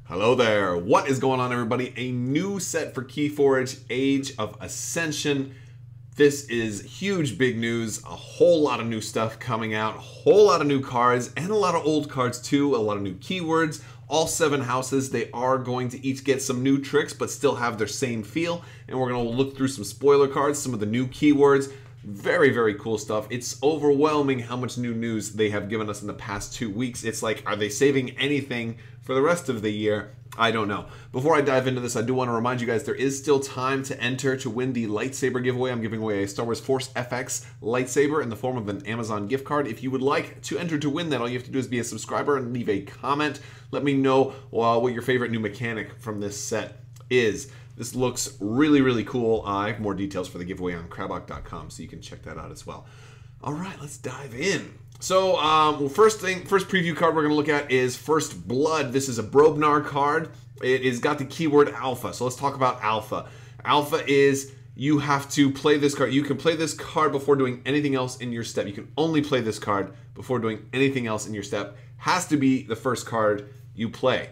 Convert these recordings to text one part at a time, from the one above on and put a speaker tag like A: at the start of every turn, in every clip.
A: Hello there. What is going on, everybody? A new set for KeyForge, Age of Ascension. This is huge, big news. A whole lot of new stuff coming out, a whole lot of new cards, and a lot of old cards too, a lot of new keywords. All 7 houses, they are going to each get some new tricks, but still have their same feel. And we're going to look through some spoiler cards, some of the new keywords. Very, very cool stuff. It's overwhelming how much new news they have given us in the past 2 weeks. It's like, are they saving anything for the rest of the year? I don't know. Before I dive into this, I do want to remind you guys there is still time to enter to win the lightsaber giveaway. I'm giving away a Star Wars Force FX lightsaber in the form of an Amazon gift card. If you would like to enter to win that, all you have to do is be a subscriber and leave a comment. Let me know what your favorite new mechanic from this set is. This looks really, really cool. I have more details for the giveaway on Crabbok.com, so you can check that out as well. All right, let's dive in. So, first preview card we're going to look at is First Blood. This is a Brobnar card. It has got the keyword Alpha. So let's talk about Alpha. Alpha is you have to play this card. You can play this card before doing anything else in your step. You can only play this card before doing anything else in your step. Has to be the first card you play.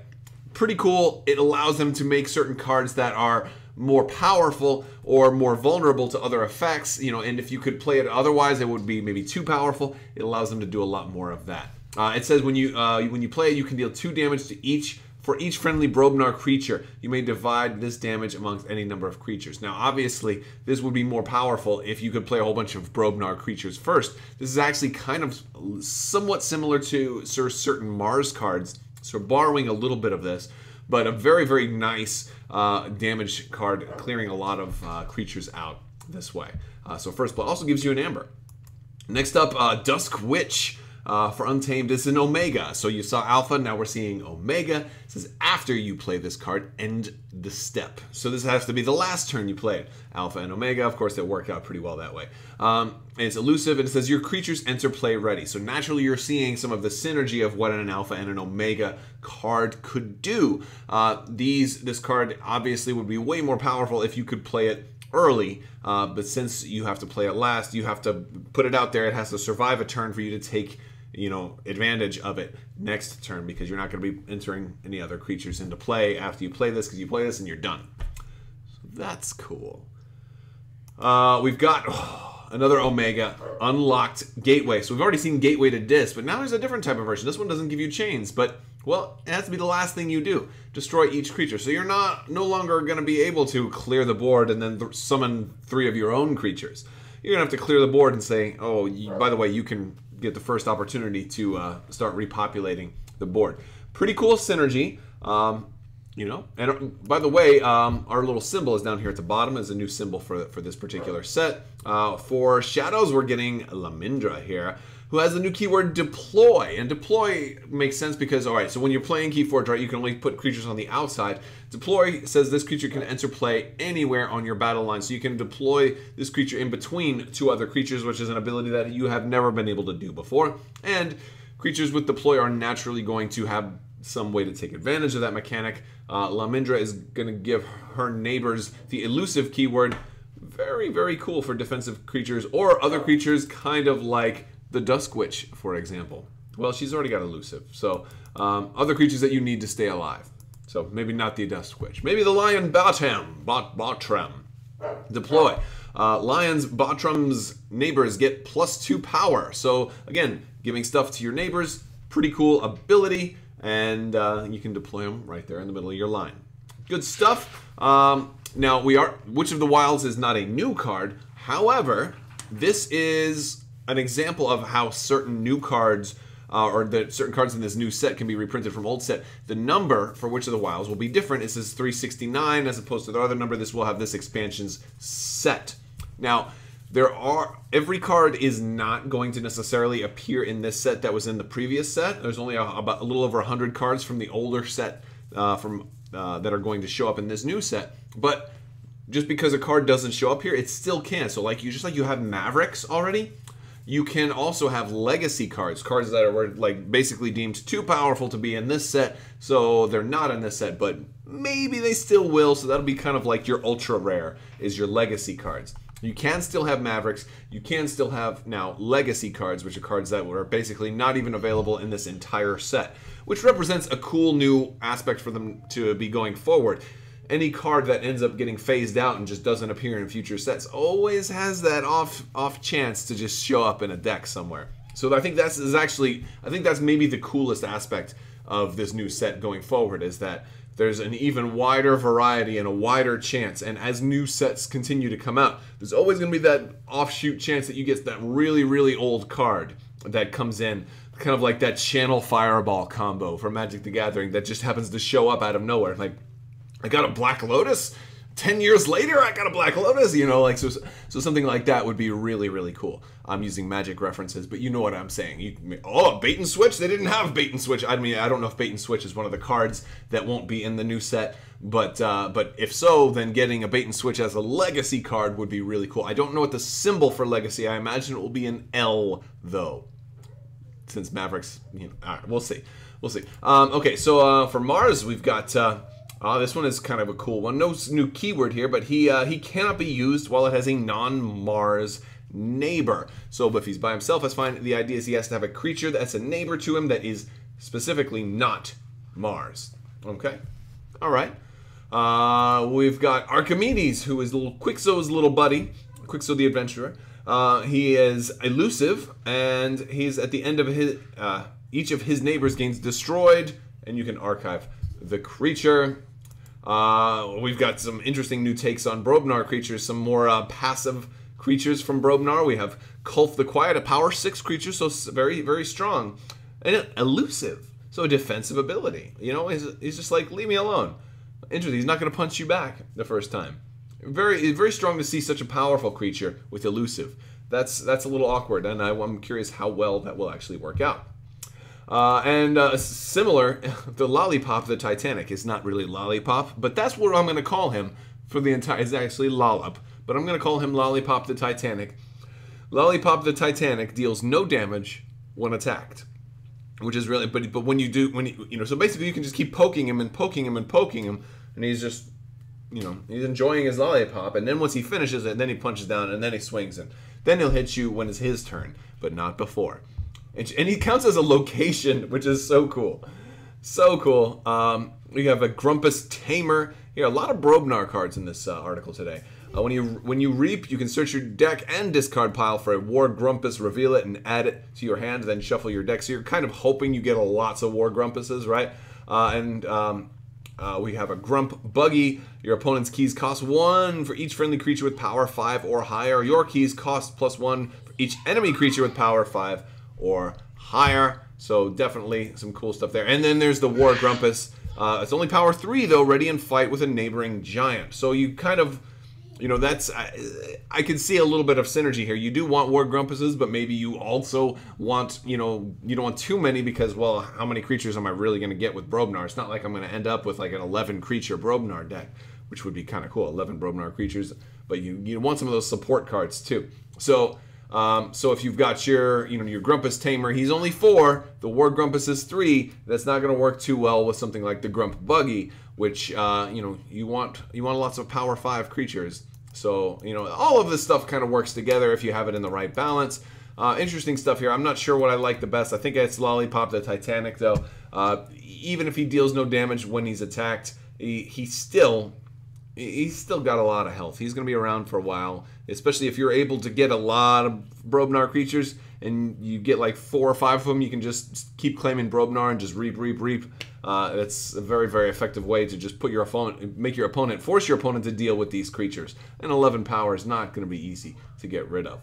A: Pretty cool. It allows them to make certain cards that are more powerful or more vulnerable to other effects, and if you could play it otherwise, it would be maybe too powerful. It allows them to do a lot more of that. It says when you play it, you can deal 2 damage to for each friendly Brobnar creature. You may divide this damage amongst any number of creatures. Now, obviously, this would be more powerful if you could play a whole bunch of Brobnar creatures first. This is actually kind of somewhat similar to certain Mars cards, so borrowing a little bit of this, but a very, very nice damage card, clearing a lot of creatures out this way. So First Blood also gives you an Amber. Next up, Dusk Witch for Untamed is an Omega. So you saw Alpha, now we're seeing Omega. It says after you play this card, end the step. So this has to be the last turn you play it. Alpha and Omega, of course, they work out pretty well that way. And it's elusive, and it says your creatures enter play ready. So naturally you're seeing some of the synergy of what an Alpha and an Omega card could do. This card obviously would be way more powerful if you could play it early, but since you have to play it last, you have to put it out there. It has to survive a turn for you to take advantage of it next turn, because you're not going to be entering any other creatures into play after you play this, because you play this and you're done. So that's cool. We've got another Omega, Unlocked Gateway. So we've already seen Gateway to Dis, but now there's a different type of version. This one doesn't give you chains, but, well, it has to be the last thing you do. Destroy each creature. So you're no longer going to be able to clear the board and then summon 3 of your own creatures. You're going to have to clear the board and say, oh, by the way, you can get the first opportunity to start repopulating the board. Pretty cool synergy. And by the way, our little symbol is down here at the bottom as a new symbol for this particular set. For shadows, we're getting Lamindra here, who has the new keyword Deploy. And Deploy makes sense because, all right, so when you're playing KeyForge, right, you can only put creatures on the outside. Deploy says this creature can enter play anywhere on your battle line. So you can deploy this creature in between 2 other creatures, which is an ability that you have never been able to do before. And creatures with Deploy are naturally going to have some way to take advantage of that mechanic. Lamindra is going to give her neighbors the elusive keyword. Very, very cool for defensive creatures or other creatures, kind of like the Dusk Witch, for example. Well, she's already got elusive, so other creatures that you need to stay alive. So maybe not the Dusk Witch. Maybe the Lion Botram. Deploy. Lions Botram's neighbors get +2 power. So again, giving stuff to your neighbors, pretty cool ability. And you can deploy them right there in the middle of your line. Good stuff. Now, Witch of the Wilds is not a new card. However, this is an example of how certain new cards, certain cards in this new set can be reprinted from old set. The number for Witch of the Wilds will be different. It says 369 as opposed to the other number. This will have this expansion's set. Now, every card is not going to necessarily appear in this set that was in the previous set. There's only about a little over 100 cards from the older set that are going to show up in this new set. But just because a card doesn't show up here, it still can. So just like you have Mavericks already, you can also have legacy cards that were basically deemed too powerful to be in this set, so they're not in this set, but maybe they still will. So that'll be kind of like your ultra rare is your legacy cards. You can still have Mavericks. You can still have now Legacy cards, which are cards that were basically not even available in this entire set. which represents a cool new aspect for them to be going forward. Any card that ends up getting phased out and just doesn't appear in future sets always has that off chance to just show up in a deck somewhere. So I think that's maybe the coolest aspect of this new set going forward, is that there's an even wider variety and a wider chance. And as new sets continue to come out, there's always going to be that offshoot chance that you get that really, really old card that comes in, kind of like that Channel Fireball combo from Magic the Gathering that just happens to show up out of nowhere. Like, I got a Black Lotus. 10 years later, I got a Black Lotus, you know, like, so something like that would be really, really cool. I'm using Magic references, but you know what I'm saying. Oh, Bait and Switch? They didn't have Bait and Switch. I mean, I don't know if Bait and Switch is one of the cards that won't be in the new set, but if so, then getting a Bait and Switch as a Legacy card would be really cool. I don't know what the symbol for Legacy. I imagine it will be an L, though, since Mavericks, you know, all right, we'll see. We'll see. Okay, so for Mars, we've got... this one is kind of a cool one. No new keyword here, but he cannot be used while it has a non-Mars neighbor. So if he's by himself, that's fine. The idea is he has to have a creature that's a neighbor to him that is specifically not Mars. Okay? All right. We've got Archimedes, who is Quixo's little buddy, Quixo the Adventurer. He is elusive, and he's at the end of his... each of his neighbors gains destroyed, and you can archive the creature. We've got some interesting new takes on Brobnar creatures, some more passive creatures from Brobnar. We have Kulf the Quiet, a power 6 creature, so very, very strong. And elusive, so a defensive ability. You know, he's just like, leave me alone. Interesting, he's not going to punch you back the first time. Very, very strong to see such a powerful creature with elusive. That's a little awkward, and I'm curious how well that will actually work out. Similar, the Lollipop the Titanic is not really Lollipop, but that's what I'm going to call him for the entire... It's actually Lollop, but I'm going to call him Lollipop the Titanic. Lollipop the Titanic deals no damage when attacked, which is really... But when you do... you know, so basically you can just keep poking him and poking him and poking him, and he's just... You know, he's enjoying his lollipop, and then once he finishes it, then he punches down, and then he swings, and then he'll hit you when it's his turn, but not before. And he counts as a location, which is so cool. So cool. We have a Grumpus Tamer. Here, a lot of Brobnar cards in this article today. When you reap, you can search your deck and discard pile for a War Grumpus, reveal it, and add it to your hand, then shuffle your deck. So you're kind of hoping you get lots of War Grumpuses, right? We have a Grump Buggy. Your opponent's keys cost 1 for each friendly creature with power 5 or higher. Your keys cost +1 for each enemy creature with power 5 or higher. So definitely some cool stuff there. And then there's the War Grumpus. It's only power 3 though, ready in fight with a neighboring giant. So you kind of, you know, that's, I can see a little bit of synergy here. You do want War Grumpuses, but maybe you also want, you know, you don't want too many because, well, how many creatures am I really going to get with Brobnar? It's not like I'm going to end up with like an 11 creature Brobnar deck, which would be kind of cool, 11 Brobnar creatures, but you want some of those support cards too. So if you've got your, you know, your Grumpus Tamer, he's only 4. The War Grumpus is 3. That's not going to work too well with something like the Grump Buggy, which you know, you want lots of power 5 creatures. So you know, all of this stuff kind of works together if you have it in the right balance. Interesting stuff here. I'm not sure what I like the best. I think it's Lollipop the Titanic though. Even if he deals no damage when he's attacked, he's still got a lot of health. He's going to be around for a while, especially if you're able to get a lot of Brobnar creatures and you get like 4 or 5 of them. You can just keep claiming Brobnar and just reap. That's a very, very effective way to just put your opponent, force your opponent to deal with these creatures. And 11 power is not going to be easy to get rid of.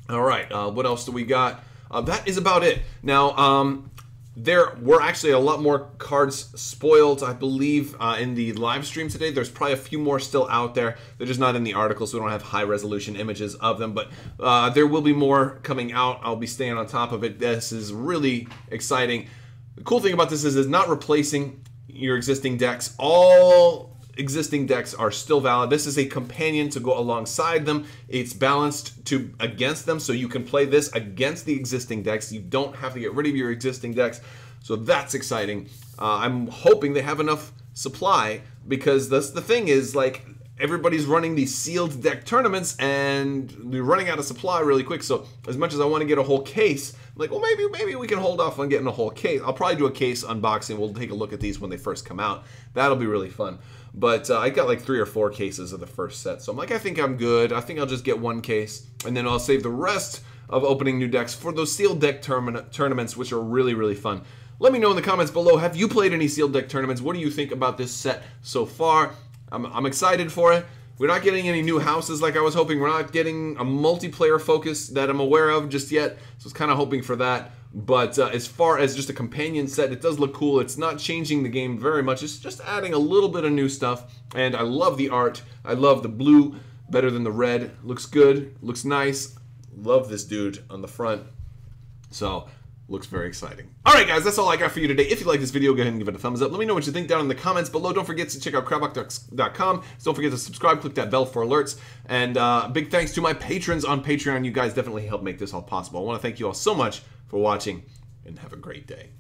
A: All right, what else do we got? That is about it. Now, there were actually a lot more cards spoiled, I believe, in the live stream today. There's probably a few more still out there. They're just not in the article, so we don't have high-resolution images of them. But there will be more coming out. I'll be staying on top of it. This is really exciting. The cool thing about this is it's not replacing your existing decks. All existing decks are still valid. This is a companion to go alongside them. It's balanced against them, so you can play this against the existing decks. You don't have to get rid of your existing decks, so that's exciting. I'm hoping they have enough supply, because that's the thing is, like, everybody's running these sealed deck tournaments and they're running out of supply really quick. So as much as I want to get a whole case, I'm like, well, maybe we can hold off on getting a whole case. I'll probably do a case unboxing. We'll take a look at these when they first come out. That'll be really fun. But I got like 3 or 4 cases of the first set. So I'm like, I think I'm good. I think I'll just get 1 case. And then I'll save the rest of opening new decks for those sealed deck tournaments, which are really, really fun. Let me know in the comments below, have you played any sealed deck tournaments? What do you think about this set so far? I'm excited for it. We're not getting any new houses like I was hoping. We're not getting a multiplayer focus that I'm aware of just yet. So I was kind of hoping for that. But as far as just a companion set, it does look cool. It's not changing the game very much. It's just adding a little bit of new stuff. And I love the art. I love the blue better than the red. Looks good. Looks nice. Love this dude on the front. So looks very exciting. Alright guys, that's all I got for you today. If you like this video, go ahead and give it a thumbs up. Let me know what you think down in the comments below. Don't forget to check out Crabbok.com. Don't forget to subscribe, click that bell for alerts. And big thanks to my patrons on Patreon. You guys definitely help make this all possible. I want to thank you all so much for watching, and have a great day.